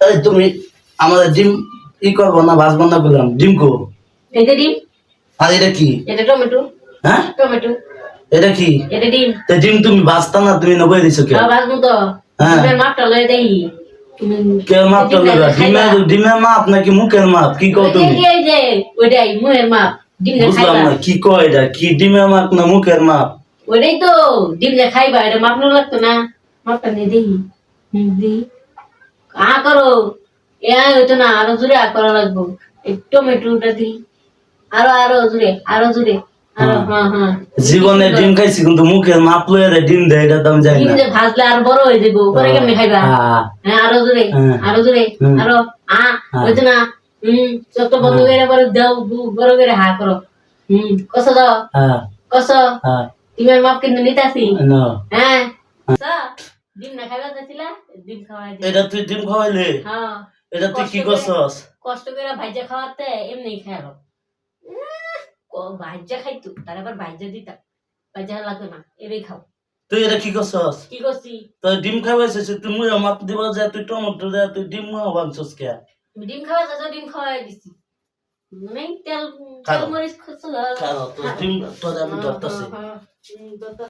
এই তুমি আমাদের ডিম ই করবো না, ভাজবো না বললাম, ডিম কো এই যে ডিম, আর এটা কি? এটা টমেটো। হ্যাঁ টমেটো, এটা কি? এটা ডিম। তো ডিম তুমি ভাজতা না, তুমি নবই দিছো কে? ভাজবো তো। হ্যাঁ। ডিমের মাপটা লয়ে দেই। তুমি কে মাপটা লইবা? ডিমের মাপ নাকি মুখের মাপ? কি কও তুমি? এই যে ওইটাই মুখের মাপ। ডিম লে বুঝলাম খাইবা। না কি কয় এটা, কি ডিমের মাপ না মুখের মাপ? ওইটাই তো ডিম লে খাইবা, এটা মাপনো লাগতো না। মাপটা নিয়ে দেই। দেই। করো। হইতো না, আরো জোরে করা লাগবো। এই টমেটোটা দিই। আরো জোরে, আরো জোরে। আরো, হ্যাঁ। জীবনে ডিম খাইছি কিন্তু মুখের মাপ লইয়া দেয় ডিম দেয়, এটা তো আমি জানি ডিম না। যে ভাজলে আর বড় হয়ে যাবো, পরে কেমনে খাইবা? হ্যাঁ, আরো জোরে, আরো জোরে, আরো হইতো না। চোখটা বন্ধ করে পরে দাও, বড় করে হা করো। কষ দাও, কষ। ডিমের মাপ কিন্তু নিতাছি। হ্যাঁ, ডিম না খাইবা চাইছিলা, ডিম খাওয়াই দিই। এটা তুই ডিম খাওয়াইলে? হ্যাঁ। এটা তুই কি করছস? কষ্ট করে ভাইজা খাওয়াতে এমনি খাইলো। ভাইজা খাইতো, তার আবার ভাইজা দিতাম। ভাইজা লাগতো না, এটাই খাও। তুই এটা কি করছস? কি করছি? তুই ডিম খাওয়াইছিস, তুই মুয়া মাপ দিবা যে তুই টমেটো দে, তুই ডিম মুয়া বানছস কে? ডিম খাওয়া যাচ্ছে, ডিম খাওয়াই দিছি। মানে তেল মরিচ খাচ্ছিল। খাও তো ডিম তো আমি ধরতাছি।